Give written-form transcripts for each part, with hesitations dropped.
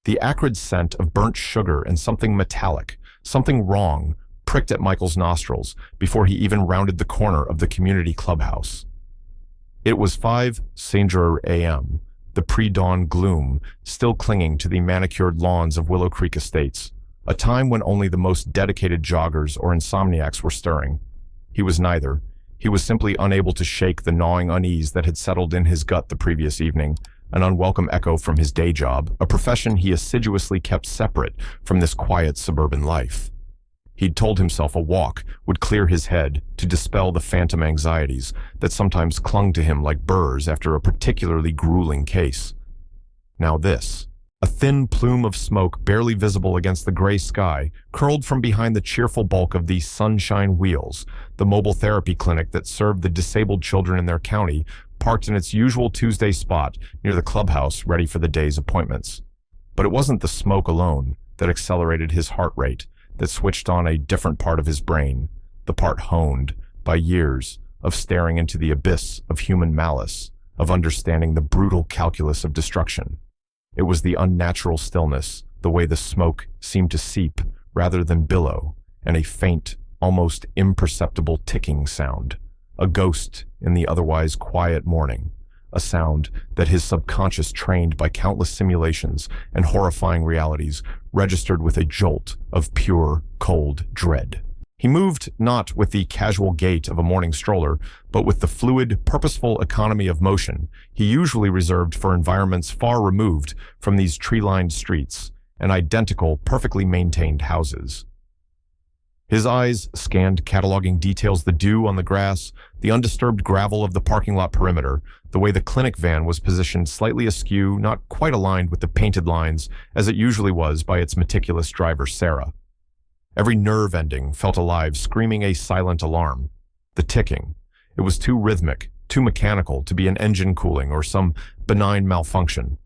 The acrid scent of burnt sugar and something metallic, something wrong, pricked at Michael's nostrils before he even rounded the corner of the community clubhouse. It was 5:00 a.m., the pre-dawn gloom still clinging to the manicured lawns of Willow Creek Estates, a time when only the most dedicated joggers or insomniacs were stirring. He was neither. He was simply unable to shake the gnawing unease that had settled in his gut the previous evening, an unwelcome echo from his day job, a profession he assiduously kept separate from this quiet suburban life. He'd told himself a walk would clear his head to dispel the phantom anxieties that sometimes clung to him like burrs after a particularly grueling case. Now this. A thin plume of smoke barely visible against the gray sky curled from behind the cheerful bulk of the Sunshine Wheels, the mobile therapy clinic that served the disabled children in their county, parked in its usual Tuesday spot near the clubhouse ready for the day's appointments. But it wasn't the smoke alone that accelerated his heart rate, that switched on a different part of his brain, the part honed by years of staring into the abyss of human malice, of understanding the brutal calculus of destruction. It was the unnatural stillness, the way the smoke seemed to seep rather than billow, and a faint, almost imperceptible ticking sound, a ghost in the otherwise quiet morning, a sound that his subconscious, trained by countless simulations and horrifying realities, registered with a jolt of pure, cold dread. He moved not with the casual gait of a morning stroller, but with the fluid, purposeful economy of motion he usually reserved for environments far removed from these tree-lined streets and identical, perfectly maintained houses. His eyes scanned cataloging details: the dew on the grass, the undisturbed gravel of the parking lot perimeter, the way the clinic van was positioned slightly askew, not quite aligned with the painted lines as it usually was by its meticulous driver, Sarah. Every nerve ending felt alive, screaming a silent alarm. The ticking. It was too rhythmic, too mechanical to be an engine cooling or some benign malfunction.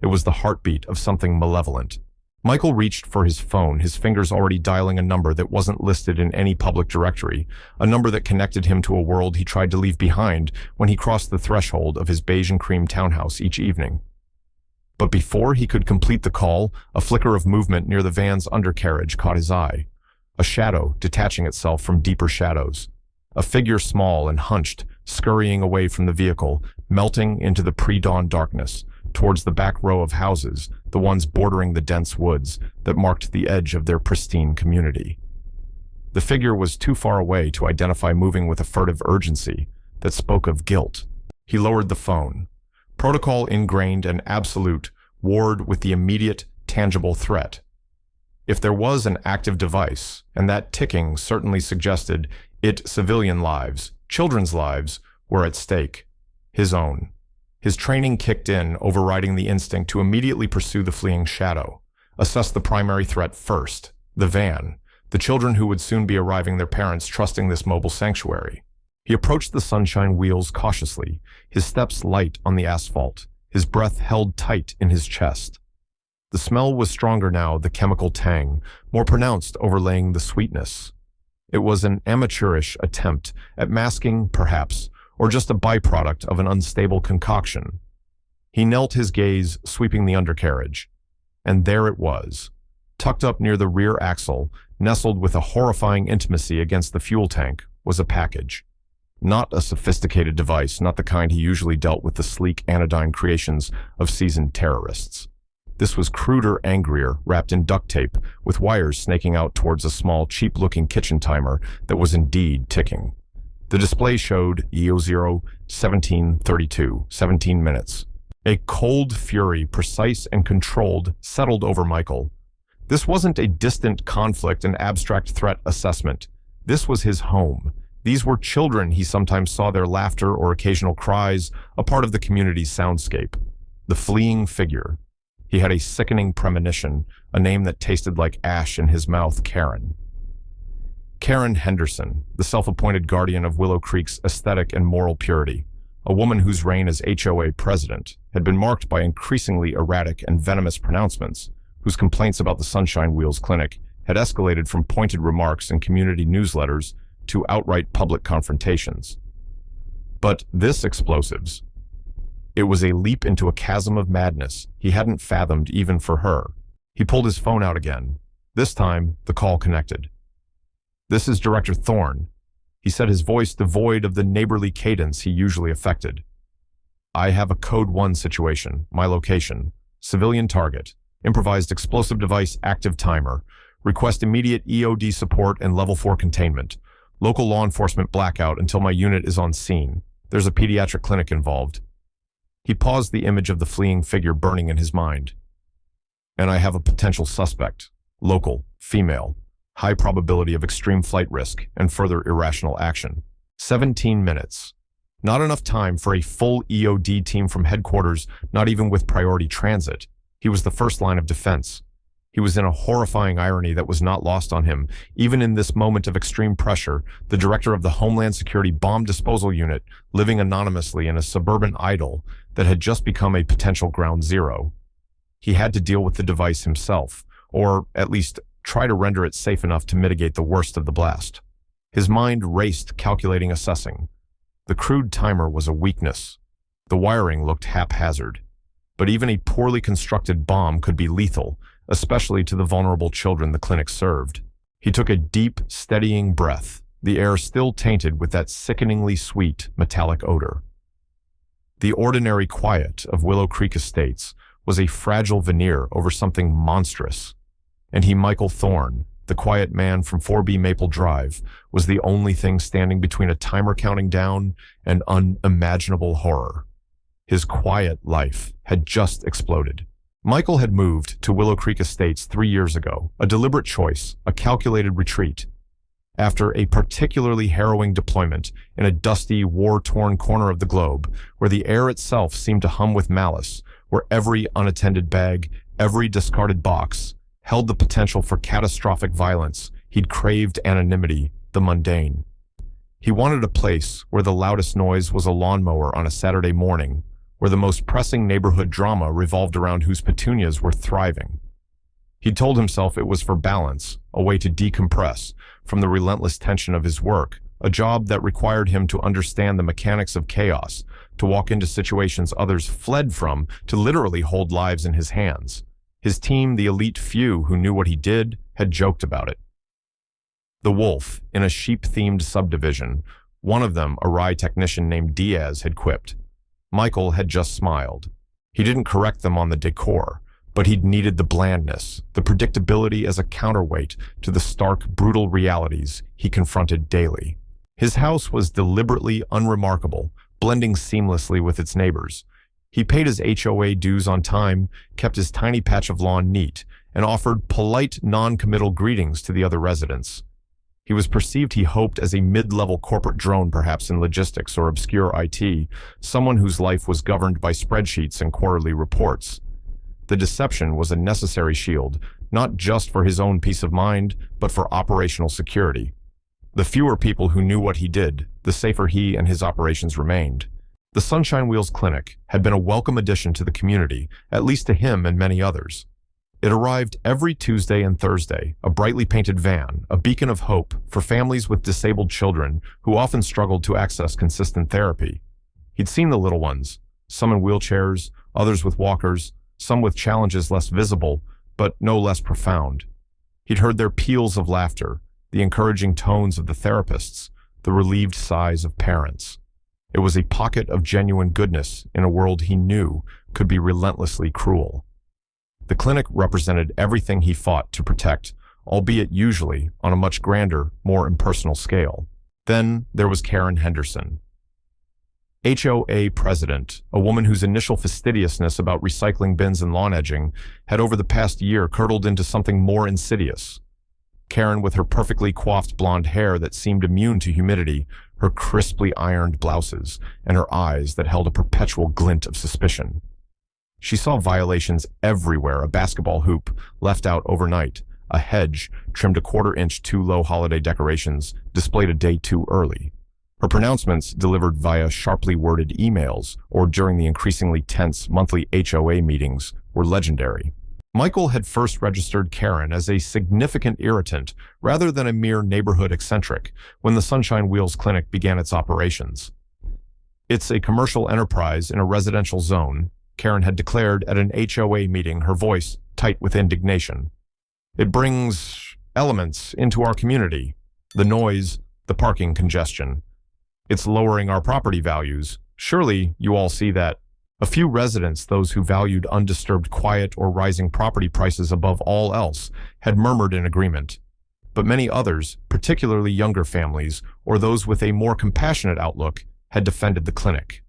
It was the heartbeat of something malevolent. Michael reached for his phone, his fingers already dialing a number that wasn't listed in any public directory, a number that connected him to a world he tried to leave behind when he crossed the threshold of his beige and cream townhouse each evening. But before he could complete the call, a flicker of movement near the van's undercarriage caught his eye. A shadow detaching itself from deeper shadows. A figure small and hunched, scurrying away from the vehicle, melting into the pre-dawn darkness, towards the back row of houses, the ones bordering the dense woods that marked the edge of their pristine community. The figure was too far away to identify, moving with a furtive urgency that spoke of guilt. He lowered the phone. Protocol ingrained and absolute warred with the immediate, tangible threat. If there was an active device, and that ticking certainly suggested it, civilian lives, children's lives, were at stake. His own. His training kicked in, overriding the instinct to immediately pursue the fleeing shadow, assess the primary threat first, the van, the children who would soon be arriving, their parents trusting this mobile sanctuary. He approached the Sunshine Wheels cautiously, his steps light on the asphalt, his breath held tight in his chest. The smell was stronger now, the chemical tang, more pronounced, overlaying the sweetness. It was an amateurish attempt at masking, perhaps, or just a byproduct of an unstable concoction. He knelt, his gaze sweeping the undercarriage. And there it was, tucked up near the rear axle, nestled with a horrifying intimacy against the fuel tank, was a package. Not a sophisticated device, not the kind he usually dealt with, the sleek anodyne creations of seasoned terrorists. This was cruder, angrier, wrapped in duct tape, with wires snaking out towards a small, cheap-looking kitchen timer that was indeed ticking. The display showed EO0 1732, 17 minutes. A cold fury, precise and controlled, settled over Michael. This wasn't a distant conflict, an abstract threat assessment. This was his home. These were children. He sometimes saw their laughter or occasional cries, a part of the community's soundscape. The fleeing figure. He had a sickening premonition, a name that tasted like ash in his mouth: Karen. Karen Henderson, the self-appointed guardian of Willow Creek's aesthetic and moral purity, a woman whose reign as HOA president had been marked by increasingly erratic and venomous pronouncements, whose complaints about the Sunshine Wheels clinic had escalated from pointed remarks in community newsletters to outright public confrontations. But this explosives. It was a leap into a chasm of madness he hadn't fathomed even for her, He pulled his phone out again. This time, the call connected. "This is Director Thorne," he said, his voice devoid of the neighborly cadence he usually affected. "I have a Code 1 situation. My location. Civilian target. Improvised explosive device active timer. Request immediate EOD support and level 4 containment. Local law enforcement blackout until my unit is on scene. There's a pediatric clinic involved." He paused, the image of the fleeing figure burning in his mind. "And I have a potential suspect. Local, female. High probability of extreme flight risk and further irrational action." 17 minutes. Not enough time for a full EOD team from headquarters, not even with priority transit. He was the first line of defense. He was in a horrifying irony that was not lost on him. Even in this moment of extreme pressure, the director of the Homeland Security Bomb Disposal Unit, living anonymously in a suburban idyll that had just become a potential ground zero. He had to deal with the device himself, or at least try to render it safe enough to mitigate the worst of the blast. His mind raced, calculating, assessing. The crude timer was a weakness. The wiring looked haphazard. But even a poorly constructed bomb could be lethal, especially to the vulnerable children the clinic served. He took a deep, steadying breath, the air still tainted with that sickeningly sweet, metallic odor. The ordinary quiet of Willow Creek Estates was a fragile veneer over something monstrous. And he, Michael Thorne, the quiet man from 4B Maple Drive, was the only thing standing between a timer counting down and unimaginable horror. His quiet life had just exploded. Michael had moved to Willow Creek Estates 3 years ago, a deliberate choice, a calculated retreat. After a particularly harrowing deployment in a dusty, war-torn corner of the globe, where the air itself seemed to hum with malice, where every unattended bag, every discarded box, held the potential for catastrophic violence, he'd craved anonymity, the mundane. He wanted a place where the loudest noise was a lawnmower on a Saturday morning, where the most pressing neighborhood drama revolved around whose petunias were thriving. He'd told himself it was for balance, a way to decompress from the relentless tension of his work, a job that required him to understand the mechanics of chaos, to walk into situations others fled from, to literally hold lives in his hands. His team, the elite few who knew what he did, had joked about it. The Wolf, in a sheep-themed subdivision, one of them, a wry technician named Diaz, had quipped. Michael had just smiled. He didn't correct them on the decor, but he'd needed the blandness, the predictability as a counterweight to the stark, brutal realities he confronted daily. His house was deliberately unremarkable, blending seamlessly with its neighbors. He paid his HOA dues on time, kept his tiny patch of lawn neat, and offered polite, non-committal greetings to the other residents. He was perceived, he hoped, as a mid-level corporate drone, perhaps in logistics or obscure IT, someone whose life was governed by spreadsheets and quarterly reports. The deception was a necessary shield, not just for his own peace of mind, but for operational security. The fewer people who knew what he did, the safer he and his operations remained. The Sunshine Wheels Clinic had been a welcome addition to the community, at least to him and many others. It arrived every Tuesday and Thursday, a brightly painted van, a beacon of hope for families with disabled children who often struggled to access consistent therapy. He'd seen the little ones, some in wheelchairs, others with walkers, some with challenges less visible, but no less profound. He'd heard their peals of laughter, the encouraging tones of the therapists, the relieved sighs of parents. It was a pocket of genuine goodness in a world he knew could be relentlessly cruel. The clinic represented everything he fought to protect, albeit usually on a much grander, more impersonal scale. Then there was Karen Henderson, HOA president, a woman whose initial fastidiousness about recycling bins and lawn edging had over the past year curdled into something more insidious. Karen, with her perfectly coiffed blonde hair that seemed immune to humidity, her crisply ironed blouses, and her eyes that held a perpetual glint of suspicion. She saw violations everywhere, a basketball hoop left out overnight, a hedge trimmed a quarter-inch too low, holiday decorations displayed a day too early. Her pronouncements, delivered via sharply worded emails or during the increasingly tense monthly HOA meetings, were legendary. Michael had first registered Karen as a significant irritant rather than a mere neighborhood eccentric when the Sunshine Wheels Clinic began its operations. It's a commercial enterprise in a residential zone, Karen had declared at an HOA meeting, her voice tight with indignation. It brings elements into our community. The noise, the parking congestion. It's lowering our property values. Surely you all see that. A few residents, those who valued undisturbed quiet or rising property prices above all else, had murmured in agreement. But many others, particularly younger families or those with a more compassionate outlook, had defended the clinic.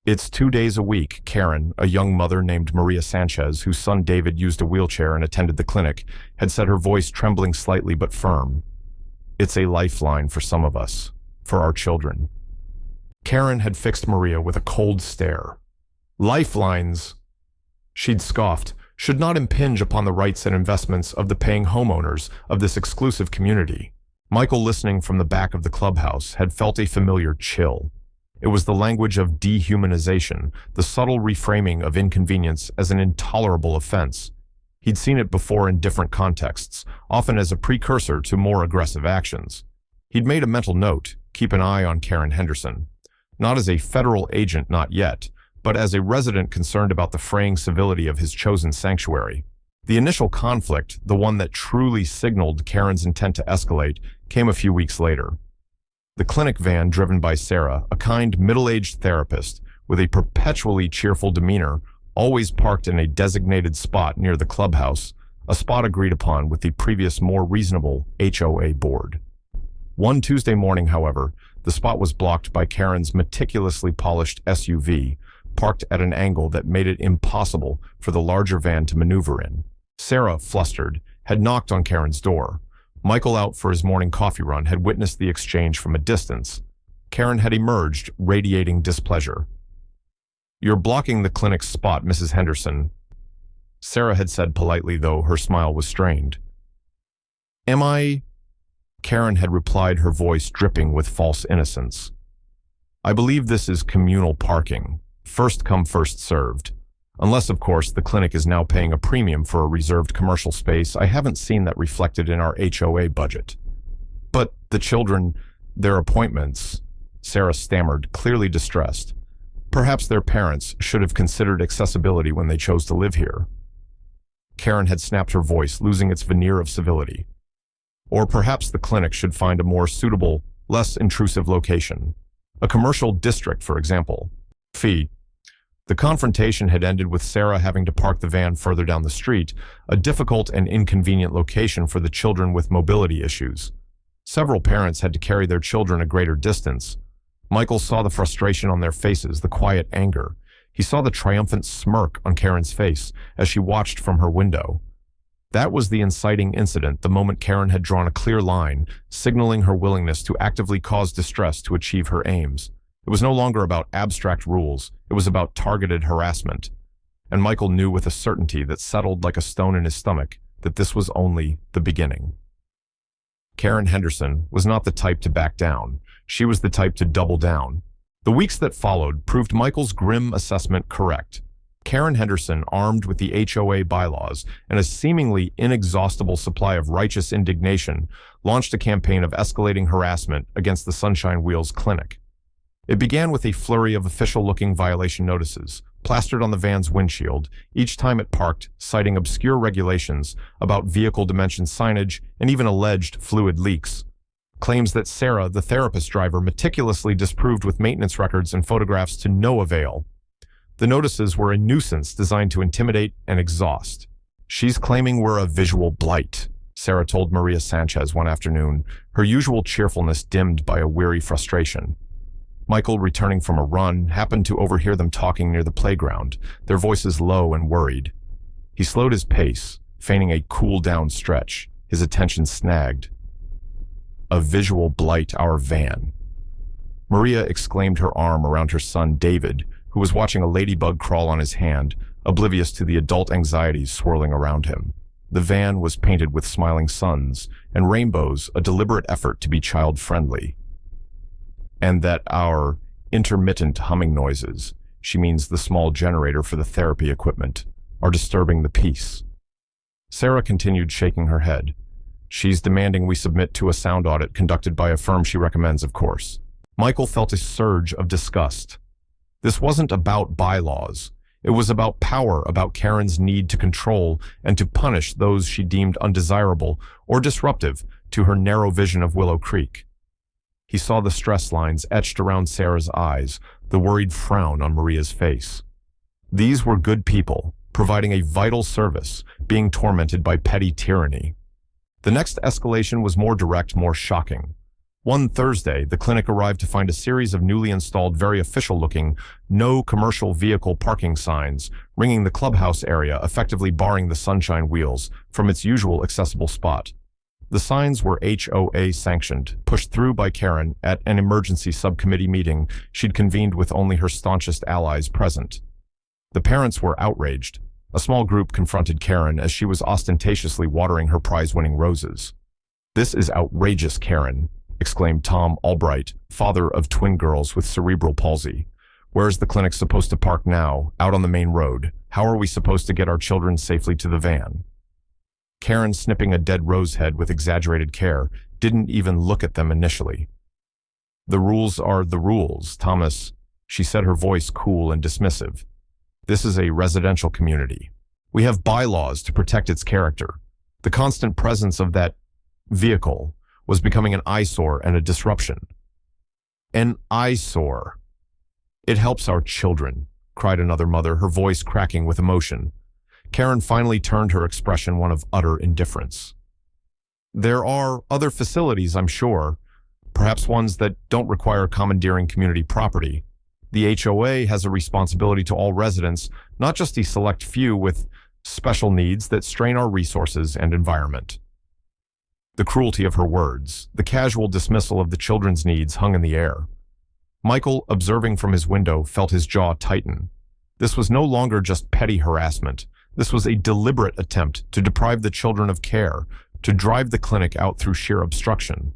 It's 2 days a week, Karen, a young mother named Maria Sanchez, whose son David used a wheelchair and attended the clinic, had said, her voice trembling slightly but firm. It's a lifeline for some of us, for our children. Karen had fixed Maria with a cold stare. Lifelines, she'd scoffed, should not impinge upon the rights and investments of the paying homeowners of this exclusive community. Michael, listening from the back of the clubhouse, had felt a familiar chill. It was the language of dehumanization, the subtle reframing of inconvenience as an intolerable offense. He'd seen it before in different contexts, often as a precursor to more aggressive actions. He'd made a mental note, keep an eye on Karen Henderson. Not as a federal agent, not yet, but as a resident concerned about the fraying civility of his chosen sanctuary. The initial conflict, the one that truly signaled Karen's intent to escalate, came a few weeks later. The clinic van, driven by Sarah, a kind middle-aged therapist with a perpetually cheerful demeanor, always parked in a designated spot near the clubhouse, a spot agreed upon with the previous more reasonable HOA board. One Tuesday morning, however, the spot was blocked by Karen's meticulously polished SUV, parked at an angle that made it impossible for the larger van to maneuver in. Sarah, flustered, had knocked on Karen's door. Michael, out for his morning coffee run, had witnessed the exchange from a distance. Karen had emerged, radiating displeasure. "You're blocking the clinic's spot, Mrs. Henderson," Sarah had said politely, though her smile was strained. "Am I?" Karen had replied, her voice dripping with false innocence. "I believe this is communal parking. First come, first served. Unless, of course, the clinic is now paying a premium for a reserved commercial space. I haven't seen that reflected in our HOA budget." "But the children, their appointments," Sarah stammered, clearly distressed. Perhaps their parents should have considered accessibility when they chose to live here. Karen had snapped her voice, losing its veneer of civility. Or perhaps the clinic should find a more suitable, less intrusive location. A commercial district, for example. Fee. The confrontation had ended with Sarah having to park the van further down the street, a difficult and inconvenient location for the children with mobility issues. Several parents had to carry their children a greater distance. Michael saw the frustration on their faces, the quiet anger. He saw the triumphant smirk on Karen's face as she watched from her window. That was the inciting incident, the moment Karen had drawn a clear line, signaling her willingness to actively cause distress to achieve her aims. It was no longer about abstract rules, it was about targeted harassment. And Michael knew with a certainty that settled like a stone in his stomach that this was only the beginning. Karen Henderson was not the type to back down. She was the type to double down. The weeks that followed proved Michael's grim assessment correct. Karen Henderson, armed with the HOA bylaws and a seemingly inexhaustible supply of righteous indignation, launched a campaign of escalating harassment against the Sunshine Wheels Clinic. It began with a flurry of official-looking violation notices, plastered on the van's windshield, each time it parked, citing obscure regulations about vehicle dimension signage and even alleged fluid leaks. Claims that Sarah, the therapist driver, meticulously disproved with maintenance records and photographs to no avail. The notices were a nuisance designed to intimidate and exhaust. "She's claiming we're a visual blight," Sarah told Maria Sanchez one afternoon, her usual cheerfulness dimmed by a weary frustration. Michael, returning from a run, happened to overhear them talking near the playground, their voices low and worried. He slowed his pace, feigning a cool-down stretch, his attention snagged. "A visual blight, our van." Maria exclaimed, her arm around her son David, who was watching a ladybug crawl on his hand, oblivious to the adult anxieties swirling around him. The van was painted with smiling suns and rainbows, a deliberate effort to be child-friendly. "And that our intermittent humming noises," she means the small generator for the therapy equipment, "are disturbing the peace." Sarah continued, shaking her head. "She's demanding we submit to a sound audit conducted by a firm she recommends, of course." Michael felt a surge of disgust. This wasn't about bylaws. It was about power, about Karen's need to control and to punish those she deemed undesirable or disruptive to her narrow vision of Willow Creek. He saw the stress lines etched around Sarah's eyes, the worried frown on Maria's face. These were good people, providing a vital service, being tormented by petty tyranny. The next escalation was more direct, more shocking. One Thursday, the clinic arrived to find a series of newly installed, very official-looking, no commercial vehicle parking signs ringing the clubhouse area, effectively barring the Sunshine Wheels from its usual accessible spot. The signs were HOA sanctioned, pushed through by Karen at an emergency subcommittee meeting she'd convened with only her staunchest allies present. The parents were outraged. A small group confronted Karen as she was ostentatiously watering her prize-winning roses. "This is outrageous, Karen," exclaimed Tom Albright, father of twin girls with cerebral palsy. "Where is the clinic supposed to park now, out on the main road? How are we supposed to get our children safely to the van?" Karen, snipping a dead rose head with exaggerated care, didn't even look at them initially. "The rules are the rules, Thomas," she said, her voice cool and dismissive. "This is a residential community. We have bylaws to protect its character. The constant presence of that vehicle was becoming an eyesore and a disruption." "An eyesore. It helps our children," cried another mother, her voice cracking with emotion. Karen finally turned her expression one of utter indifference. "There are other facilities, I'm sure, perhaps ones that don't require commandeering community property. The HOA has a responsibility to all residents, not just a select few with special needs that strain our resources and environment." The cruelty of her words, the casual dismissal of the children's needs hung in the air. Michael, observing from his window, felt his jaw tighten. This was no longer just petty harassment. This was a deliberate attempt to deprive the children of care, to drive the clinic out through sheer obstruction.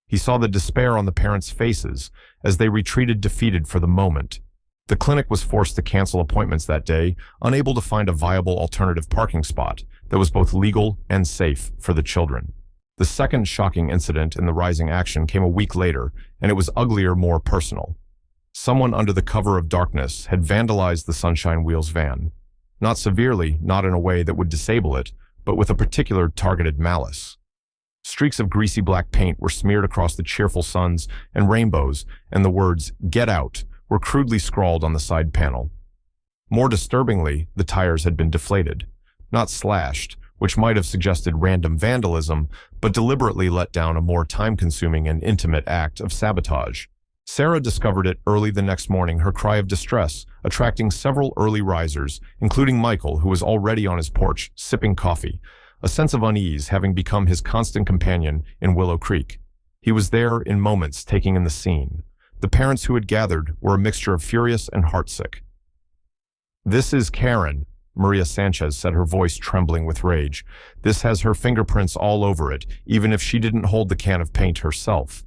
He saw the despair on the parents' faces as they retreated defeated for the moment. The clinic was forced to cancel appointments that day, unable to find a viable alternative parking spot that was both legal and safe for the children. The second shocking incident in the rising action came a week later, and it was uglier, more personal. Someone under the cover of darkness had vandalized the Sunshine Wheels van. Not severely, not in a way that would disable it, but with a particular targeted malice. Streaks of greasy black paint were smeared across the cheerful suns and rainbows, and the words, "Get out," were crudely scrawled on the side panel. More disturbingly, the tires had been deflated. Not slashed, which might have suggested random vandalism, but deliberately let down a more time-consuming and intimate act of sabotage. Sarah discovered it early the next morning, her cry of distress attracting several early risers, including Michael, who was already on his porch, sipping coffee, a sense of unease having become his constant companion in Willow Creek. He was there in moments, taking in the scene. The parents who had gathered were a mixture of furious and heartsick. "This is Karen," Maria Sanchez said, her voice trembling with rage. "This has her fingerprints all over it, even if she didn't hold the can of paint herself."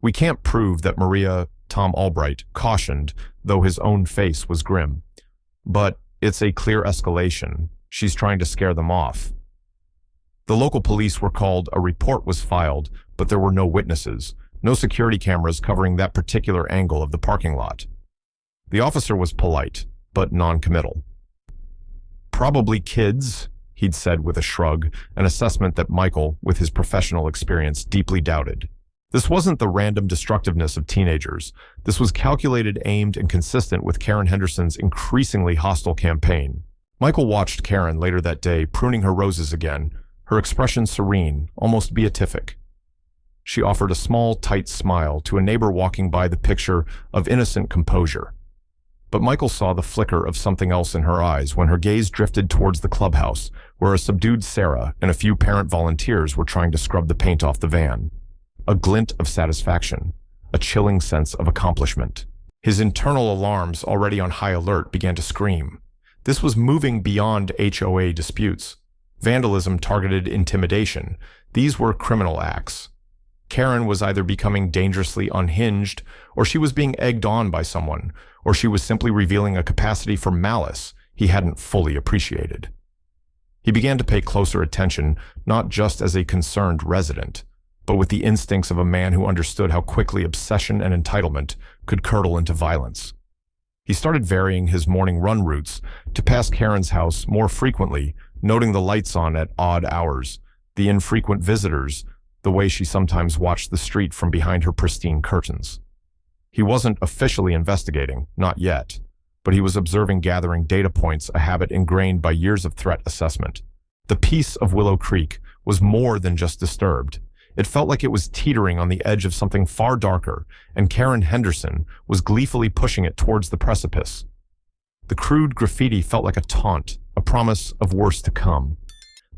"We can't prove that Maria," Tom Albright cautioned, though his own face was grim. "But it's a clear escalation. She's trying to scare them off." The local police were called, a report was filed, but there were no witnesses, no security cameras covering that particular angle of the parking lot. The officer was polite, but non-committal. "Probably kids," he'd said with a shrug, an assessment that Michael, with his professional experience, deeply doubted. This wasn't the random destructiveness of teenagers. This was calculated, aimed, and consistent with Karen Henderson's increasingly hostile campaign. Michael watched Karen later that day, pruning her roses again, her expression serene, almost beatific. She offered a small, tight smile to a neighbor walking by, the picture of innocent composure. But Michael saw the flicker of something else in her eyes when her gaze drifted towards the clubhouse, where a subdued Sarah and a few parent volunteers were trying to scrub the paint off the van. A glint of satisfaction, a chilling sense of accomplishment. His internal alarms, already on high alert, began to scream. This was moving beyond HOA disputes. Vandalism targeted intimidation. These were criminal acts. Karen was either becoming dangerously unhinged, or she was being egged on by someone, or she was simply revealing a capacity for malice he hadn't fully appreciated. He began to pay closer attention, not just as a concerned resident, but with the instincts of a man who understood how quickly obsession and entitlement could curdle into violence. He started varying his morning run routes to pass Karen's house more frequently, noting the lights on at odd hours, the infrequent visitors, the way she sometimes watched the street from behind her pristine curtains. He wasn't officially investigating, not yet, but he was observing, gathering data points, a habit ingrained by years of threat assessment. The peace of Willow Creek was more than just disturbed. It felt like it was teetering on the edge of something far darker, and Karen Henderson was gleefully pushing it towards the precipice. The crude graffiti felt like a taunt, a promise of worse to come.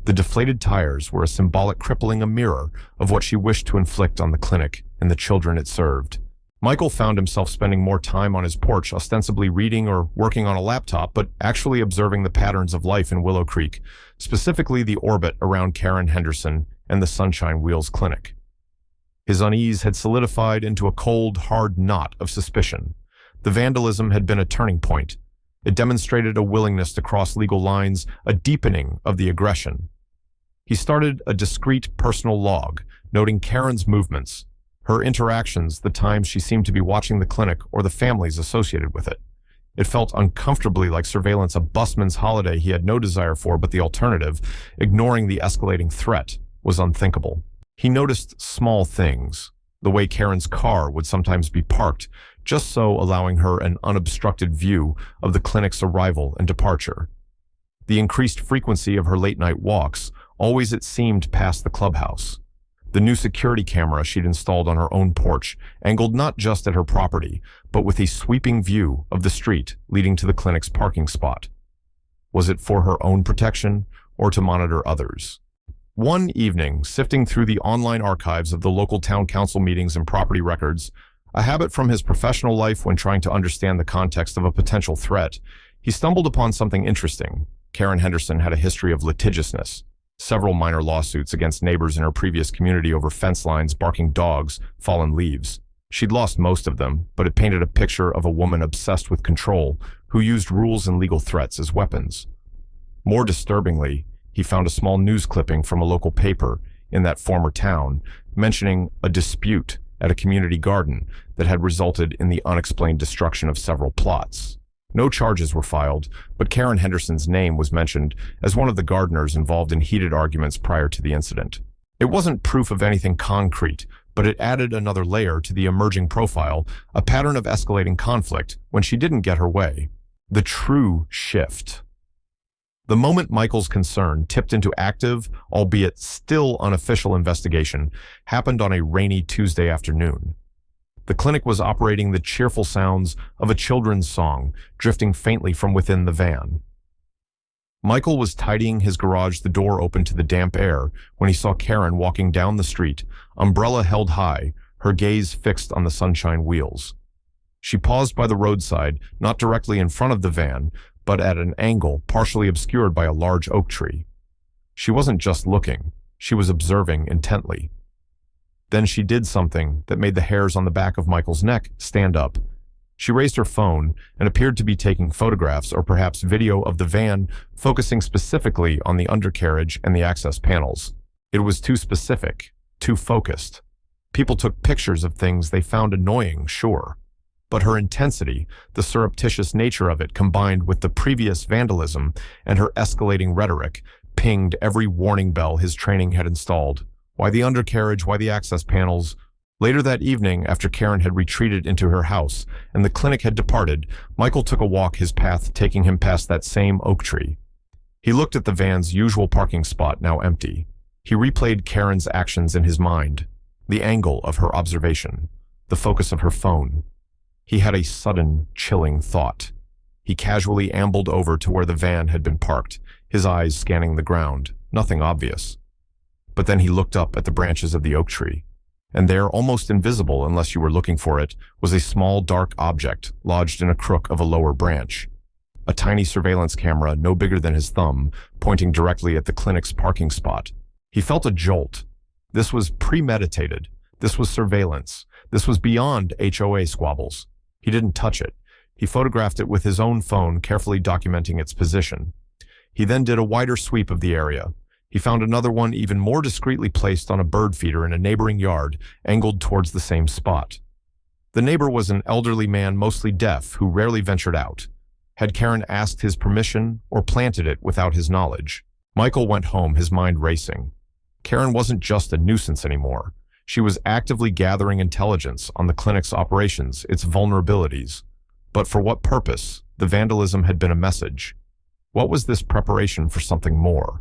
The deflated tires were a symbolic crippling, a mirror of what she wished to inflict on the clinic and the children it served. Michael found himself spending more time on his porch, ostensibly reading or working on a laptop, but actually observing the patterns of life in Willow Creek, specifically the orbit around Karen Henderson and the Sunshine Wheels Clinic. His unease had solidified into a cold, hard knot of suspicion. The vandalism had been a turning point. It demonstrated a willingness to cross legal lines, a deepening of the aggression. He started a discreet personal log, noting Karen's movements, her interactions, the times she seemed to be watching the clinic or the families associated with it. It felt uncomfortably like surveillance, a busman's holiday he had no desire for, but the alternative, ignoring the escalating threat, was unthinkable. He noticed small things, the way Karen's car would sometimes be parked, just so allowing her an unobstructed view of the clinic's arrival and departure. The increased frequency of her late-night walks, always it seemed past the clubhouse. The new security camera she'd installed on her own porch, angled not just at her property, but with a sweeping view of the street leading to the clinic's parking spot. Was it for her own protection or to monitor others? One evening, sifting through the online archives of the local town council meetings and property records, a habit from his professional life when trying to understand the context of a potential threat, he stumbled upon something interesting. Karen Henderson had a history of litigiousness. Several minor lawsuits against neighbors in her previous community over fence lines, barking dogs, fallen leaves. She'd lost most of them, but it painted a picture of a woman obsessed with control who used rules and legal threats as weapons. More disturbingly, he found a small news clipping from a local paper in that former town mentioning a dispute at a community garden that had resulted in the unexplained destruction of several plots. No charges were filed, but Karen Henderson's name was mentioned as one of the gardeners involved in heated arguments prior to the incident. It wasn't proof of anything concrete, but it added another layer to the emerging profile, a pattern of escalating conflict when she didn't get her way. The true shift. The moment Michael's concern tipped into active, albeit still unofficial investigation, happened on a rainy Tuesday afternoon. The clinic was operating the cheerful sounds of a children's song drifting faintly from within the van. Michael was tidying his garage, the door open to the damp air, when he saw Karen walking down the street, umbrella held high, her gaze fixed on the Sunshine Wheels. She paused by the roadside, not directly in front of the van, but at an angle partially obscured by a large oak tree. She wasn't just looking, she was observing intently. Then she did something that made the hairs on the back of Michael's neck stand up. She raised her phone and appeared to be taking photographs or perhaps video of the van, focusing specifically on the undercarriage and the access panels. It was too specific, too focused. People took pictures of things they found annoying, sure. But her intensity, the surreptitious nature of it combined with the previous vandalism and her escalating rhetoric, pinged every warning bell his training had installed. Why the undercarriage? Why the access panels? Later that evening, after Karen had retreated into her house and the clinic had departed, Michael took a walk, his path taking him past that same oak tree. He looked at the van's usual parking spot, now empty. He replayed Karen's actions in his mind, the angle of her observation, the focus of her phone. He had a sudden, chilling thought. He casually ambled over to where the van had been parked, his eyes scanning the ground, nothing obvious. But then he looked up at the branches of the oak tree, and there, almost invisible unless you were looking for it, was a small dark object lodged in a crook of a lower branch. A tiny surveillance camera, no bigger than his thumb, pointing directly at the clinic's parking spot. He felt a jolt. This was premeditated. This was surveillance. This was beyond HOA squabbles. He didn't touch it. He photographed it with his own phone, carefully documenting its position. He then did a wider sweep of the area. He found another one even more discreetly placed on a bird feeder in a neighboring yard, angled towards the same spot. The neighbor was an elderly man, mostly deaf, who rarely ventured out. Had Karen asked his permission or planted it without his knowledge? Michael went home, his mind racing. Karen wasn't just a nuisance anymore. She was actively gathering intelligence on the clinic's operations, its vulnerabilities. But for what purpose? The vandalism had been a message. What was this preparation for something more?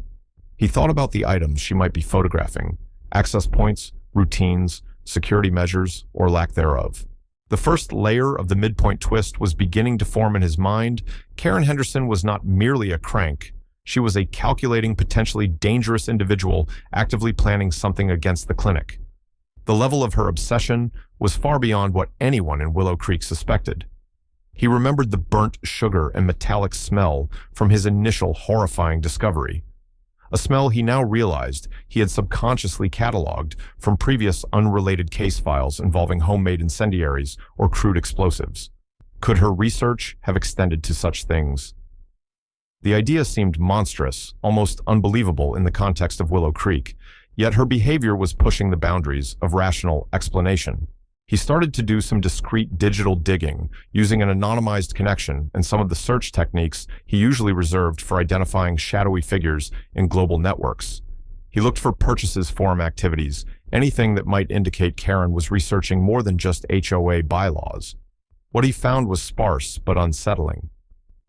He thought about the items she might be photographing: access points, routines, security measures, or lack thereof. The first layer of the midpoint twist was beginning to form in his mind. Karen Henderson was not merely a crank. She was a calculating, potentially dangerous individual actively planning something against the clinic. The level of her obsession was far beyond what anyone in Willow Creek suspected. He remembered the burnt sugar and metallic smell from his initial horrifying discovery. A smell he now realized he had subconsciously cataloged from previous unrelated case files involving homemade incendiaries or crude explosives. Could her research have extended to such things? The idea seemed monstrous, almost unbelievable in the context of Willow Creek, yet her behavior was pushing the boundaries of rational explanation. He started to do some discreet digital digging, using an anonymized connection and some of the search techniques he usually reserved for identifying shadowy figures in global networks. He looked for purchases forum activities, anything that might indicate Karen was researching more than just HOA bylaws. What he found was sparse but unsettling.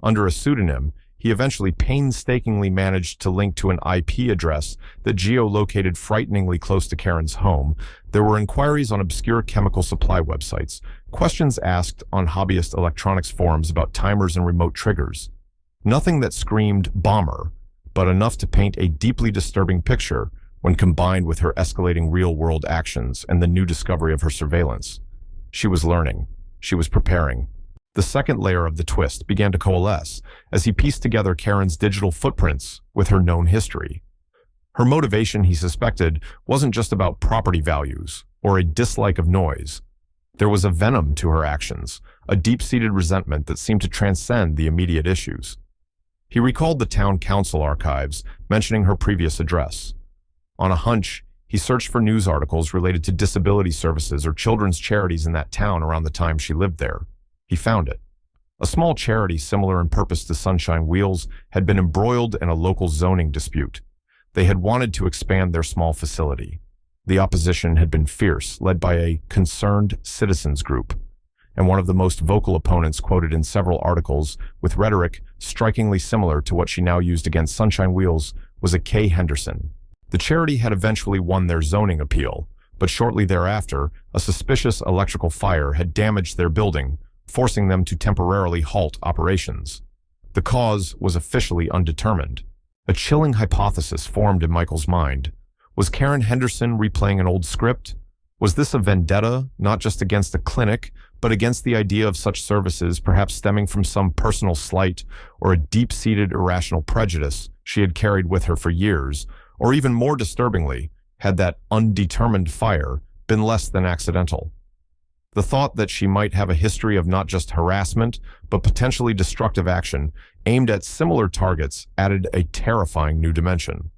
Under a pseudonym, he eventually painstakingly managed to link to an IP address that geolocated frighteningly close to Karen's home. There were inquiries on obscure chemical supply websites, questions asked on hobbyist electronics forums about timers and remote triggers. Nothing that screamed bomber, but enough to paint a deeply disturbing picture when combined with her escalating real-world actions and the new discovery of her surveillance. She was learning. She was preparing. The second layer of the twist began to coalesce as he pieced together Karen's digital footprints with her known history. Her motivation, he suspected, wasn't just about property values or a dislike of noise. There was a venom to her actions, a deep-seated resentment that seemed to transcend the immediate issues. He recalled the town council archives, mentioning her previous address. On a hunch, he searched for news articles related to disability services or children's charities in that town around the time she lived there. He found it. A small charity similar in purpose to Sunshine Wheels had been embroiled in a local zoning dispute. They had wanted to expand their small facility. The opposition had been fierce, led by a concerned citizens group, and one of the most vocal opponents quoted in several articles with rhetoric strikingly similar to what she now used against Sunshine Wheels was a K. Henderson. The charity had eventually won their zoning appeal, but shortly thereafter, a suspicious electrical fire had damaged their building, forcing them to temporarily halt operations. The cause was officially undetermined. A chilling hypothesis formed in Michael's mind. Was Karen Henderson replaying an old script? Was this a vendetta, not just against the clinic, but against the idea of such services, perhaps stemming from some personal slight or a deep-seated irrational prejudice she had carried with her for years? Or even more disturbingly, had that undetermined fire been less than accidental? The thought that she might have a history of not just harassment, but potentially destructive action aimed at similar targets added a terrifying new dimension.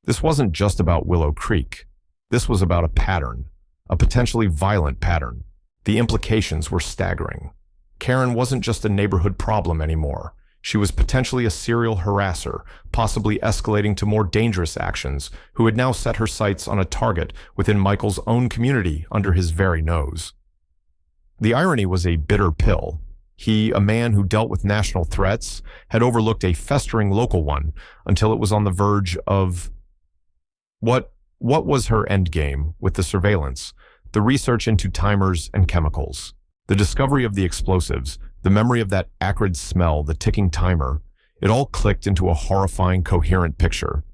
This wasn't just about Willow Creek. This was about a pattern, a potentially violent pattern. The implications were staggering. Karen wasn't just a neighborhood problem anymore. She was potentially a serial harasser, possibly escalating to more dangerous actions, who had now set her sights on a target within Michael's own community under his very nose. The irony was a bitter pill. He, a man who dealt with national threats, had overlooked a festering local one until it was on the verge of... What was her endgame with the surveillance, the research into timers and chemicals, the discovery of the explosives, the memory of that acrid smell, the ticking timer? It all clicked into a horrifying, coherent picture.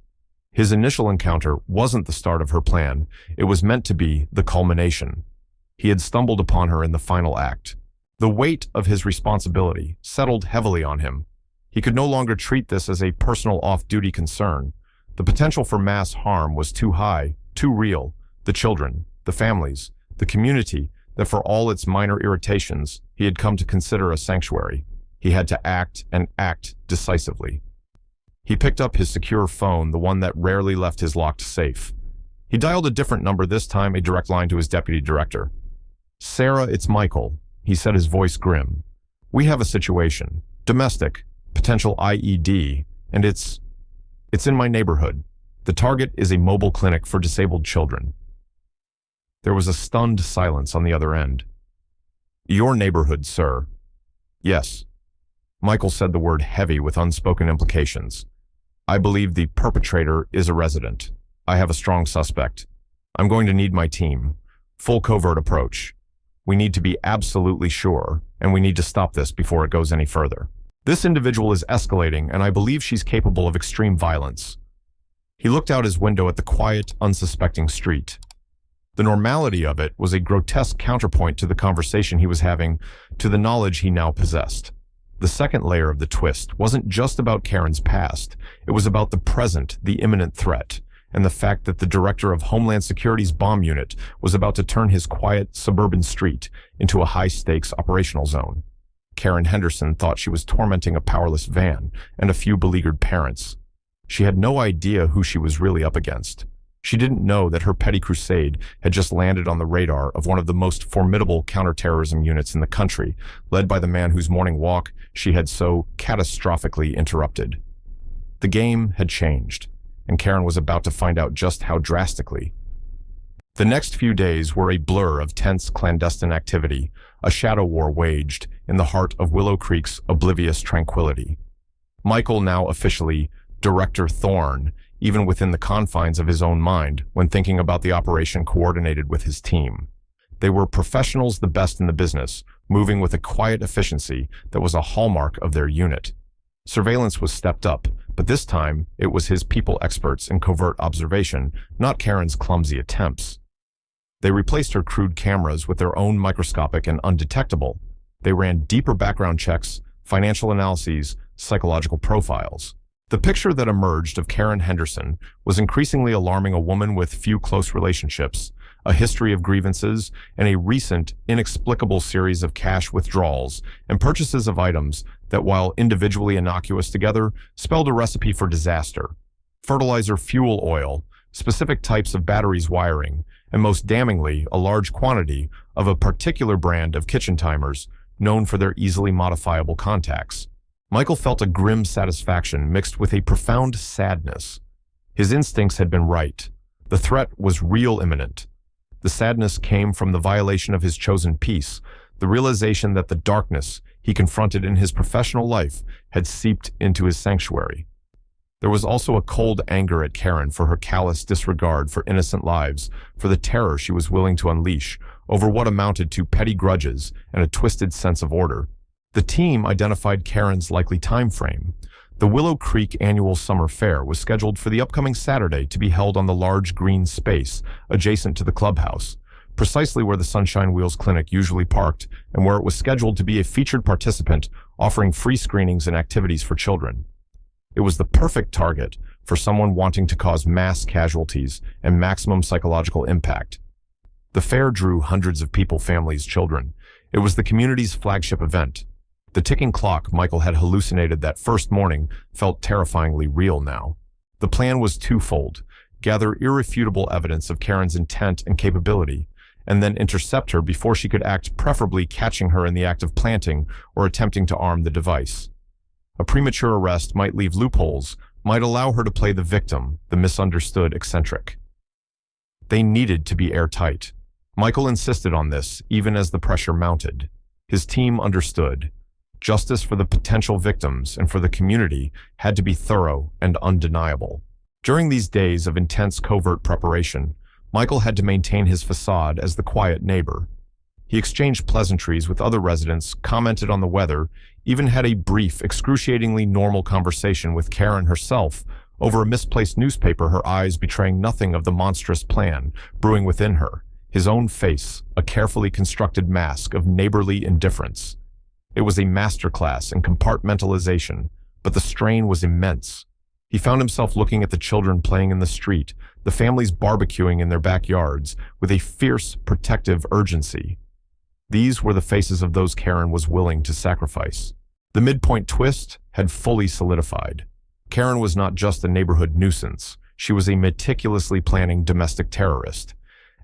His initial encounter wasn't the start of her plan. It was meant to be the culmination. He had stumbled upon her in the final act. The weight of his responsibility settled heavily on him. He could no longer treat this as a personal off-duty concern. The potential for mass harm was too high, too real. The children, the families, the community that for all its minor irritations, he had come to consider a sanctuary. He had to act and act decisively. He picked up his secure phone, the one that rarely left his locked safe. He dialed a different number, this time a direct line to his deputy director. "Sarah, it's Michael," he said, his voice grim. "We have a situation. Domestic. Potential IED. And it's in my neighborhood. The target is a mobile clinic for disabled children." There was a stunned silence on the other end. "Your neighborhood, sir." "Yes." Michael said the word heavy with unspoken implications. "I believe the perpetrator is a resident. I have a strong suspect. I'm going to need my team. Full covert approach. We need to be absolutely sure, and we need to stop this before it goes any further. This individual is escalating, and I believe she's capable of extreme violence." He looked out his window at the quiet, unsuspecting street. The normality of it was a grotesque counterpoint to the conversation he was having, to the knowledge he now possessed. The second layer of the twist wasn't just about Karen's past. It was about the present, the imminent threat, and the fact that the director of Homeland Security's bomb unit was about to turn his quiet, suburban street into a high-stakes operational zone. Karen Henderson thought she was tormenting a powerless van and a few beleaguered parents. She had no idea who she was really up against. She didn't know that her petty crusade had just landed on the radar of one of the most formidable counterterrorism units in the country, led by the man whose morning walk she had so catastrophically interrupted. The game had changed, and Karen was about to find out just how drastically. The next few days were a blur of tense clandestine activity, a shadow war waged in the heart of Willow Creek's oblivious tranquility. Michael, now officially Director Thorne, even within the confines of his own mind when thinking about the operation coordinated with his team. They were professionals, the best in the business, moving with a quiet efficiency that was a hallmark of their unit. Surveillance was stepped up, but this time it was his people experts in covert observation, not Karen's clumsy attempts. They replaced her crude cameras with their own microscopic and undetectable. They ran deeper background checks, financial analyses, psychological profiles. The picture that emerged of Karen Henderson was increasingly alarming: a woman with few close relationships, a history of grievances, and a recent, inexplicable series of cash withdrawals and purchases of items that, while individually innocuous together, spelled a recipe for disaster. Fertilizer fuel oil, specific types of batteries wiring, and most damningly, a large quantity of a particular brand of kitchen timers known for their easily modifiable contacts. Michael felt a grim satisfaction mixed with a profound sadness. His instincts had been right. The threat was real, imminent. The sadness came from the violation of his chosen peace, the realization that the darkness he confronted in his professional life had seeped into his sanctuary. There was also a cold anger at Karen for her callous disregard for innocent lives, for the terror she was willing to unleash over what amounted to petty grudges and a twisted sense of order. The team identified Karen's likely time frame. The Willow Creek annual summer fair was scheduled for the upcoming Saturday to be held on the large green space adjacent to the clubhouse, precisely where the Sunshine Wheels Clinic usually parked and where it was scheduled to be a featured participant offering free screenings and activities for children. It was the perfect target for someone wanting to cause mass casualties and maximum psychological impact. The fair drew hundreds of people, families, children. It was the community's flagship event. The ticking clock Michael had hallucinated that first morning felt terrifyingly real now. The plan was twofold: gather irrefutable evidence of Karen's intent and capability, and then intercept her before she could act, preferably catching her in the act of planting or attempting to arm the device. A premature arrest might leave loopholes, might allow her to play the victim, the misunderstood eccentric. They needed to be airtight. Michael insisted on this, even as the pressure mounted. His team understood. Justice for the potential victims and for the community had to be thorough and undeniable. During these days of intense covert preparation, Michael had to maintain his facade as the quiet neighbor. He exchanged pleasantries with other residents, commented on the weather, even had a brief, excruciatingly normal conversation with Karen herself over a misplaced newspaper, her eyes betraying nothing of the monstrous plan brewing within her. His own face, a carefully constructed mask of neighborly indifference. It was a masterclass in compartmentalization, but the strain was immense. He found himself looking at the children playing in the street, the families barbecuing in their backyards, with a fierce, protective urgency. These were the faces of those Karen was willing to sacrifice. The midpoint twist had fully solidified. Karen was not just a neighborhood nuisance. She was a meticulously planning domestic terrorist.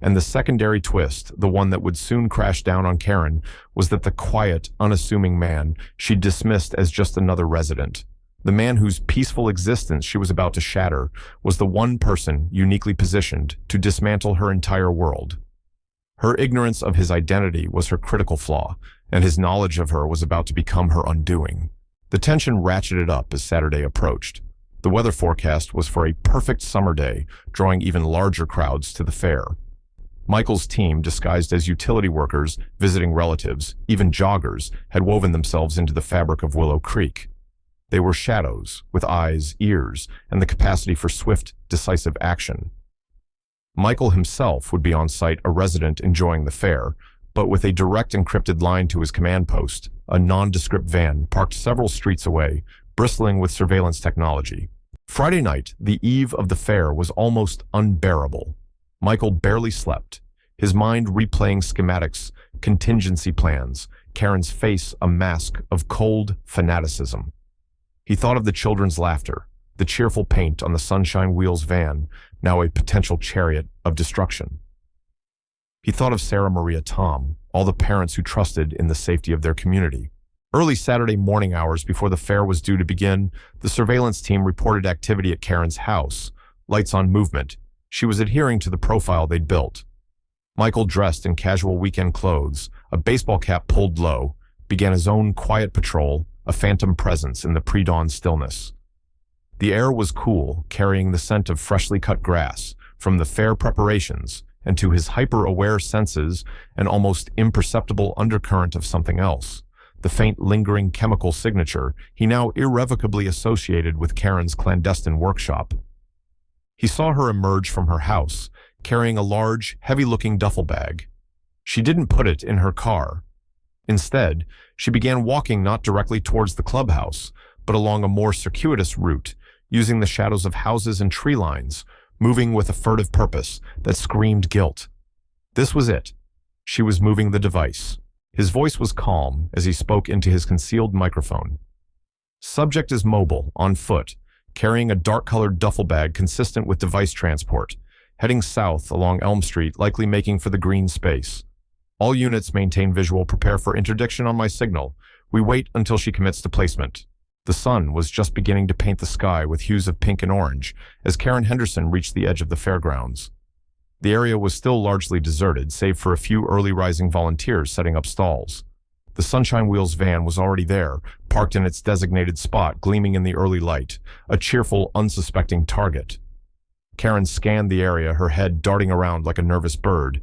And the secondary twist, the one that would soon crash down on Karen, was that the quiet, unassuming man she dismissed as just another resident, the man whose peaceful existence she was about to shatter, was the one person uniquely positioned to dismantle her entire world. Her ignorance of his identity was her critical flaw, and his knowledge of her was about to become her undoing. The tension ratcheted up as Saturday approached. The weather forecast was for a perfect summer day, drawing even larger crowds to the fair. Michael's team, disguised as utility workers, visiting relatives, even joggers, had woven themselves into the fabric of Willow Creek. They were shadows, with eyes, ears, and the capacity for swift, decisive action. Michael himself would be on site, a resident enjoying the fair, but with a direct encrypted line to his command post, a nondescript van parked several streets away, bristling with surveillance technology. Friday night, the eve of the fair, was almost unbearable. Michael barely slept, his mind replaying schematics, contingency plans, Karen's face a mask of cold fanaticism. He thought of the children's laughter, the cheerful paint on the Sunshine Wheels van, now a potential chariot of destruction. He thought of Sarah Maria Tom, all the parents who trusted in the safety of their community. Early Saturday morning hours before the fair was due to begin, the surveillance team reported activity at Karen's house, lights on movement. She was adhering to the profile they'd built. Michael, dressed in casual weekend clothes, a baseball cap pulled low, began his own quiet patrol, a phantom presence in the pre-dawn stillness. The air was cool, carrying the scent of freshly cut grass, from the fair preparations, and to his hyper-aware senses, an almost imperceptible undercurrent of something else, the faint lingering chemical signature he now irrevocably associated with Karen's clandestine workshop. He saw her emerge from her house, carrying a large, heavy-looking duffel bag. She didn't put it in her car. Instead, she began walking not directly towards the clubhouse, but along a more circuitous route, using the shadows of houses and tree lines, moving with a furtive purpose that screamed guilt. This was it. She was moving the device. His voice was calm as he spoke into his concealed microphone. Subject is mobile, on foot, carrying a dark-colored duffel bag consistent with device transport, heading south along Elm Street, likely making for the green space. All units maintain visual, prepare for interdiction on my signal. We wait until she commits to placement. The sun was just beginning to paint the sky with hues of pink and orange as Karen Henderson reached the edge of the fairgrounds. The area was still largely deserted, save for a few early rising volunteers setting up stalls. The Sunshine Wheels van was already there, parked in its designated spot, gleaming in the early light, a cheerful, unsuspecting target. Karen scanned the area, her head darting around like a nervous bird.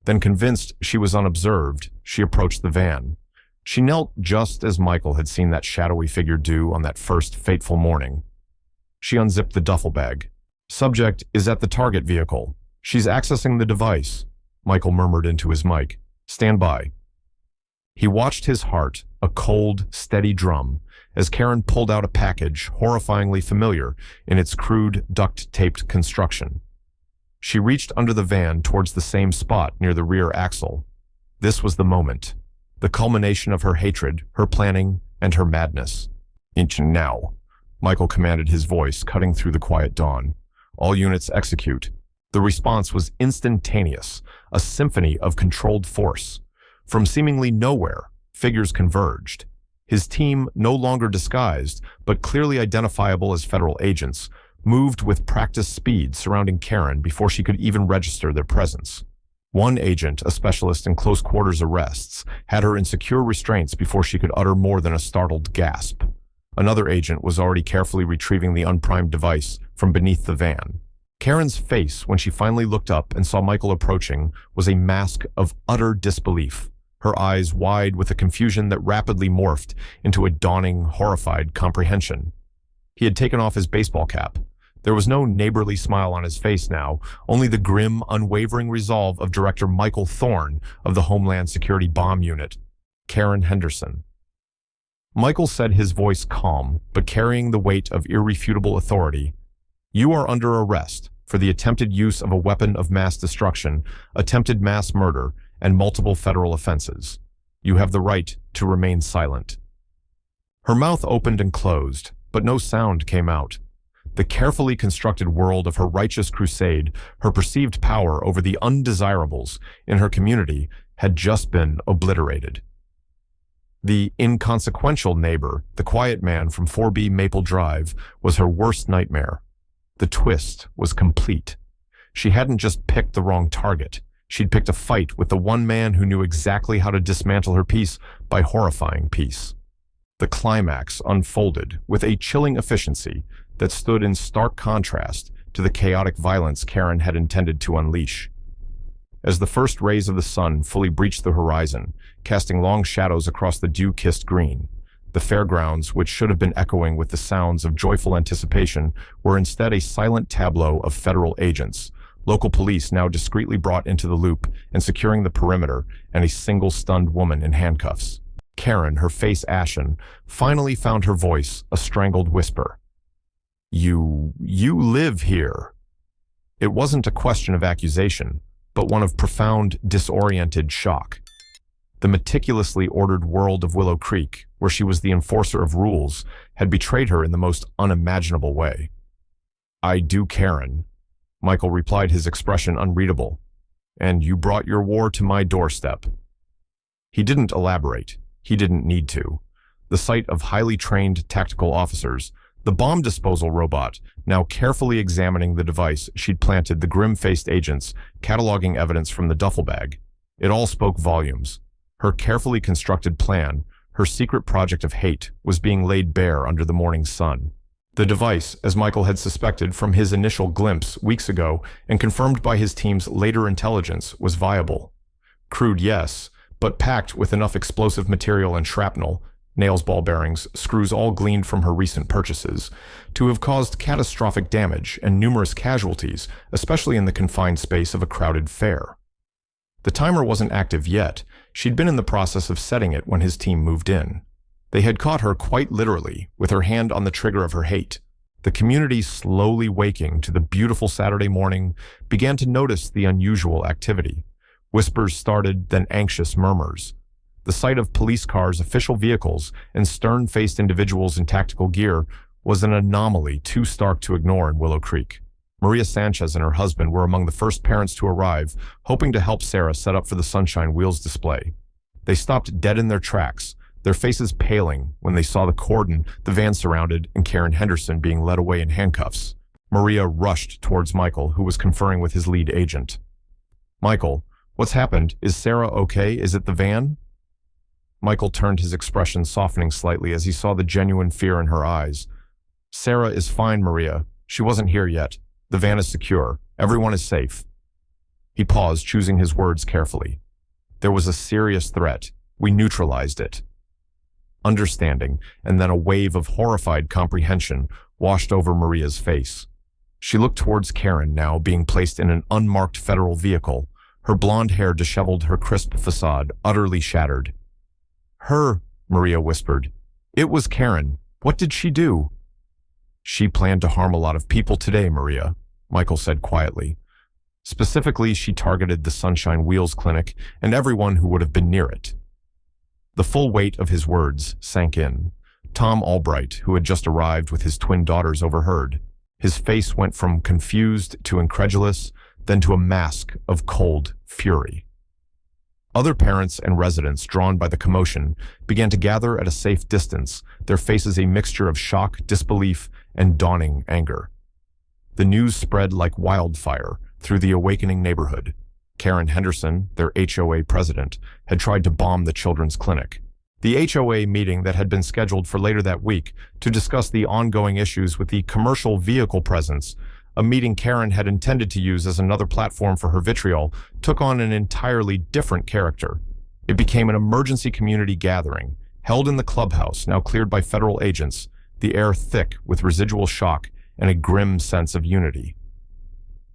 Then, convinced she was unobserved, she approached the van. She knelt just as Michael had seen that shadowy figure do on that first fateful morning. She unzipped the duffel bag. Subject is at the target vehicle. She's accessing the device, Michael murmured into his mic. Stand by. He watched his heart, a cold, steady drum, as Karen pulled out a package horrifyingly familiar in its crude, duct-taped construction. She reached under the van towards the same spot near the rear axle. This was the moment, the culmination of her hatred, her planning, and her madness. Inch now, Michael commanded, his voice cutting through the quiet dawn. All units execute. The response was instantaneous, a symphony of controlled force. From seemingly nowhere, figures converged. His team, no longer disguised, but clearly identifiable as federal agents, moved with practiced speed surrounding Karen before she could even register their presence. One agent, a specialist in close quarters arrests, had her in secure restraints before she could utter more than a startled gasp. Another agent was already carefully retrieving the unprimed device from beneath the van. Karen's face, when she finally looked up and saw Michael approaching, was a mask of utter disbelief, her eyes wide with a confusion that rapidly morphed into a dawning, horrified comprehension. He had taken off his baseball cap. There was no neighborly smile on his face now, only the grim, unwavering resolve of Director Michael Thorne of the Homeland Security Bomb Unit, Karen Henderson. Michael said, his voice calm, but carrying the weight of irrefutable authority, "You are under arrest for the attempted use of a weapon of mass destruction, attempted mass murder, and multiple federal offenses. You have the right to remain silent." Her mouth opened and closed, but no sound came out. The carefully constructed world of her righteous crusade, her perceived power over the undesirables in her community, had just been obliterated. The inconsequential neighbor, the quiet man from 4B Maple Drive, was her worst nightmare. The twist was complete. She hadn't just picked the wrong target. She'd picked a fight with the one man who knew exactly how to dismantle her peace by horrifying peace. The climax unfolded with a chilling efficiency that stood in stark contrast to the chaotic violence Karen had intended to unleash. As the first rays of the sun fully breached the horizon, casting long shadows across the dew-kissed green, the fairgrounds, which should have been echoing with the sounds of joyful anticipation, were instead a silent tableau of federal agents, local police now discreetly brought into the loop and securing the perimeter, and a single stunned woman in handcuffs. Karen, her face ashen, finally found her voice, a strangled whisper. You live here." It wasn't a question of accusation, but one of profound, disoriented shock. The meticulously ordered world of Willow Creek, where she was the enforcer of rules, had betrayed her in the most unimaginable way. "I do, Karen," Michael replied, his expression unreadable. "And you brought your war to my doorstep." He didn't elaborate. He didn't need to. The sight of highly trained tactical officers, the bomb disposal robot, now carefully examining the device she'd planted, the grim-faced agents cataloging evidence from the duffel bag. It all spoke volumes. Her carefully constructed plan, her secret project of hate, was being laid bare under the morning sun. The device, as Michael had suspected from his initial glimpse weeks ago and confirmed by his team's later intelligence, was viable. Crude, yes, but packed with enough explosive material and shrapnel, nails, ball bearings, screws all gleaned from her recent purchases, to have caused catastrophic damage and numerous casualties, especially in the confined space of a crowded fair. The timer wasn't active yet. She'd been in the process of setting it when his team moved in. They had caught her quite literally, with her hand on the trigger of her hate. The community, slowly waking to the beautiful Saturday morning, began to notice the unusual activity. Whispers started, then anxious murmurs. The sight of police cars, official vehicles, and stern-faced individuals in tactical gear was an anomaly too stark to ignore in Willow Creek. Maria Sanchez and her husband were among the first parents to arrive, hoping to help Sarah set up for the Sunshine Wheels display. They stopped dead in their tracks, their faces paling when they saw the cordon the van surrounded and Karen Henderson being led away in handcuffs. Maria rushed towards Michael, who was conferring with his lead agent. "Michael, what's happened? Is Sarah okay? Is it the van?" Michael turned, his expression softening slightly as he saw the genuine fear in her eyes. "Sarah is fine, Maria. She wasn't here yet. The van is secure. Everyone is safe." He paused, choosing his words carefully. "There was a serious threat. We neutralized it." Understanding, and then a wave of horrified comprehension washed over Maria's face. She looked towards Karen, now being placed in an unmarked federal vehicle, her blonde hair disheveled, her crisp facade utterly shattered. "Her," Maria whispered. "It was Karen. What did she do?" "She planned to harm a lot of people today, Maria," Michael said quietly. "Specifically, she targeted the Sunshine Wheels clinic and everyone who would have been near it." The full weight of his words sank in. Tom Albright, who had just arrived with his twin daughters, overheard. His face went from confused to incredulous, then to a mask of cold fury. Other parents and residents, drawn by the commotion, began to gather at a safe distance, their faces a mixture of shock, disbelief, and dawning anger. The news spread like wildfire through the awakening neighborhood. Karen Henderson, their HOA president, had tried to bomb the children's clinic. The HOA meeting that had been scheduled for later that week to discuss the ongoing issues with the commercial vehicle presence, a meeting Karen had intended to use as another platform for her vitriol, took on an entirely different character. It became an emergency community gathering, held in the clubhouse, now cleared by federal agents, the air thick with residual shock and a grim sense of unity.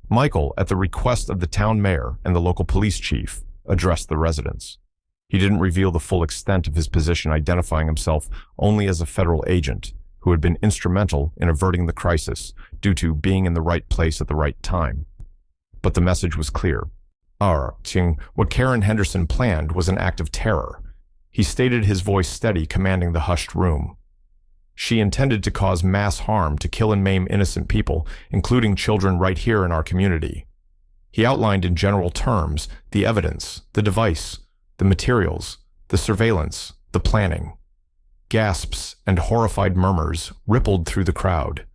Michael, at the request of the town mayor and the local police chief, addressed the residents. He didn't reveal the full extent of his position, identifying himself only as a federal agent who had been instrumental in averting the crisis due to being in the right place at the right time. But the message was clear. What Karen Henderson planned was an act of terror. He stated, his voice steady, commanding the hushed room. She intended to cause mass harm, to kill and maim innocent people, including children right here in our community. He outlined in general terms the evidence, the device, the materials, the surveillance, the planning. Gasps and horrified murmurs rippled through the crowd.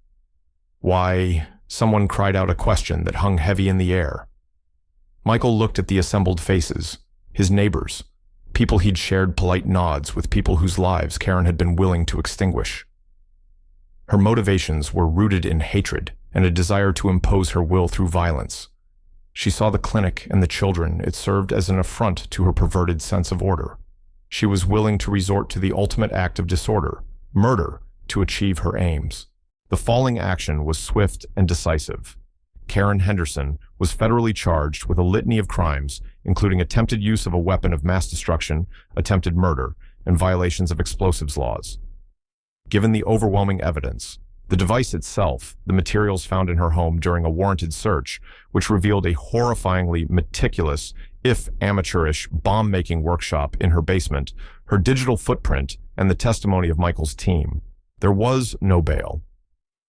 Why, someone cried out a question that hung heavy in the air. Michael looked at the assembled faces, his neighbors, people he'd shared polite nods with, people whose lives Karen had been willing to extinguish. Her motivations were rooted in hatred and a desire to impose her will through violence. She saw the clinic and the children it served as an affront to her perverted sense of order. She was willing to resort to the ultimate act of disorder, murder, to achieve her aims. The falling action was swift and decisive. Karen Henderson was federally charged with a litany of crimes, including attempted use of a weapon of mass destruction, attempted murder, and violations of explosives laws. Given the overwhelming evidence, the device itself, the materials found in her home during a warranted search, which revealed a horrifyingly meticulous, if amateurish, bomb-making workshop in her basement, her digital footprint, and the testimony of Michael's team, there was no bail.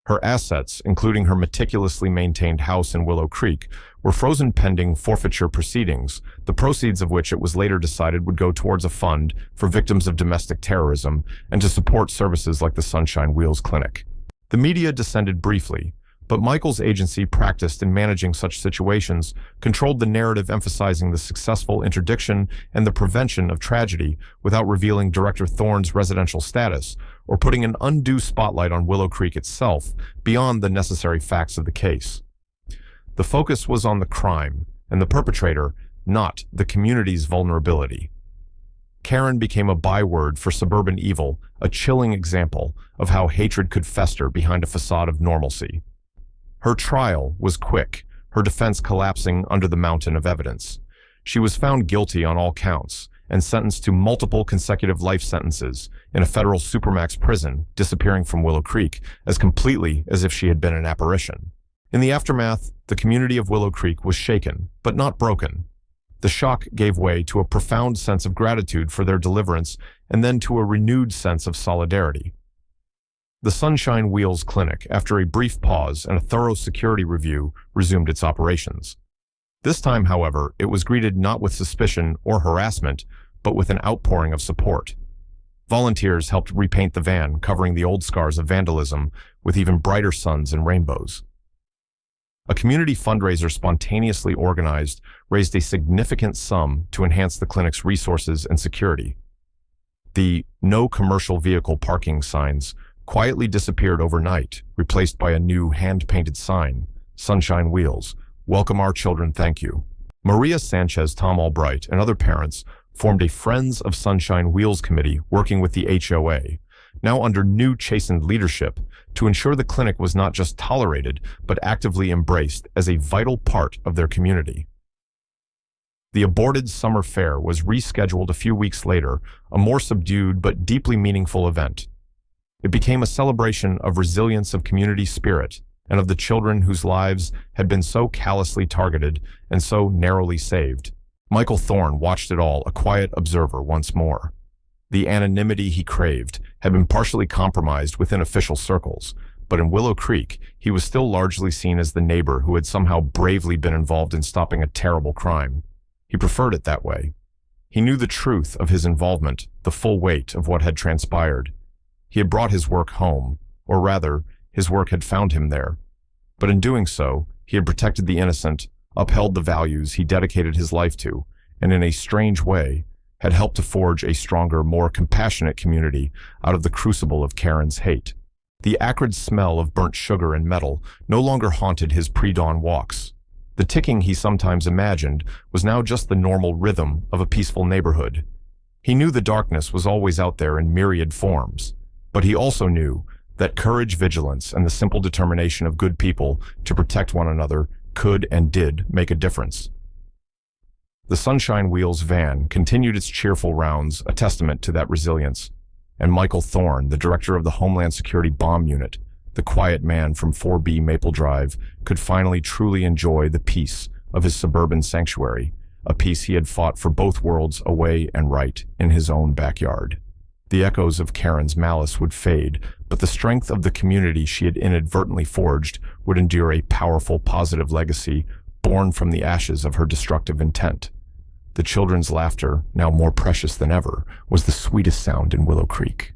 Her assets, including her meticulously maintained house in Willow Creek, were frozen pending forfeiture proceedings, the proceeds of which it was later decided would go towards a fund for victims of domestic terrorism and to support services like the Sunshine Wheels Clinic. The media descended briefly, but Michael's agency practiced in managing such situations, controlled the narrative emphasizing the successful interdiction and the prevention of tragedy without revealing Director Thorne's residential status or putting an undue spotlight on Willow Creek itself beyond the necessary facts of the case. The focus was on the crime and the perpetrator, not the community's vulnerability. Karen became a byword for suburban evil, a chilling example of how hatred could fester behind a facade of normalcy. Her trial was quick, her defense collapsing under the mountain of evidence. She was found guilty on all counts and sentenced to multiple consecutive life sentences in a federal supermax prison, disappearing from Willow Creek as completely as if she had been an apparition. In the aftermath, the community of Willow Creek was shaken, but not broken. The shock gave way to a profound sense of gratitude for their deliverance and then to a renewed sense of solidarity. The Sunshine Wheels Clinic, after a brief pause and a thorough security review, resumed its operations. This time, however, it was greeted not with suspicion or harassment, but with an outpouring of support. Volunteers helped repaint the van, covering the old scars of vandalism with even brighter suns and rainbows. A community fundraiser spontaneously organized raised a significant sum to enhance the clinic's resources and security. The "No Commercial Vehicle Parking" signs quietly disappeared overnight, replaced by a new hand-painted sign, "Sunshine Wheels, Welcome Our Children, Thank You." Maria Sanchez, Tom Albright, and other parents formed a Friends of Sunshine Wheels committee working with the HOA, now under new chastened leadership, to ensure the clinic was not just tolerated, but actively embraced as a vital part of their community. The aborted summer fair was rescheduled a few weeks later, a more subdued but deeply meaningful event. It became a celebration of resilience, of community spirit, and of the children whose lives had been so callously targeted and so narrowly saved. Michael Thorne watched it all, a quiet observer once more. The anonymity he craved had been partially compromised within official circles, but in Willow Creek, he was still largely seen as the neighbor who had somehow bravely been involved in stopping a terrible crime. He preferred it that way. He knew the truth of his involvement, the full weight of what had transpired. He had brought his work home, or rather, his work had found him there. But in doing so, he had protected the innocent, upheld the values he dedicated his life to, and in a strange way, had helped to forge a stronger, more compassionate community out of the crucible of Karen's hate. The acrid smell of burnt sugar and metal no longer haunted his pre-dawn walks. The ticking he sometimes imagined was now just the normal rhythm of a peaceful neighborhood. He knew the darkness was always out there in myriad forms, but he also knew that courage, vigilance, and the simple determination of good people to protect one another could and did make a difference. The Sunshine Wheels van continued its cheerful rounds, a testament to that resilience, and Michael Thorne, the director of the Homeland Security Bomb Unit, the quiet man from 4B Maple Drive, could finally truly enjoy the peace of his suburban sanctuary, a peace he had fought for both worlds away and right in his own backyard. The echoes of Karen's malice would fade, but the strength of the community she had inadvertently forged would endure a powerful, positive legacy born from the ashes of her destructive intent. The children's laughter, now more precious than ever, was the sweetest sound in Willow Creek.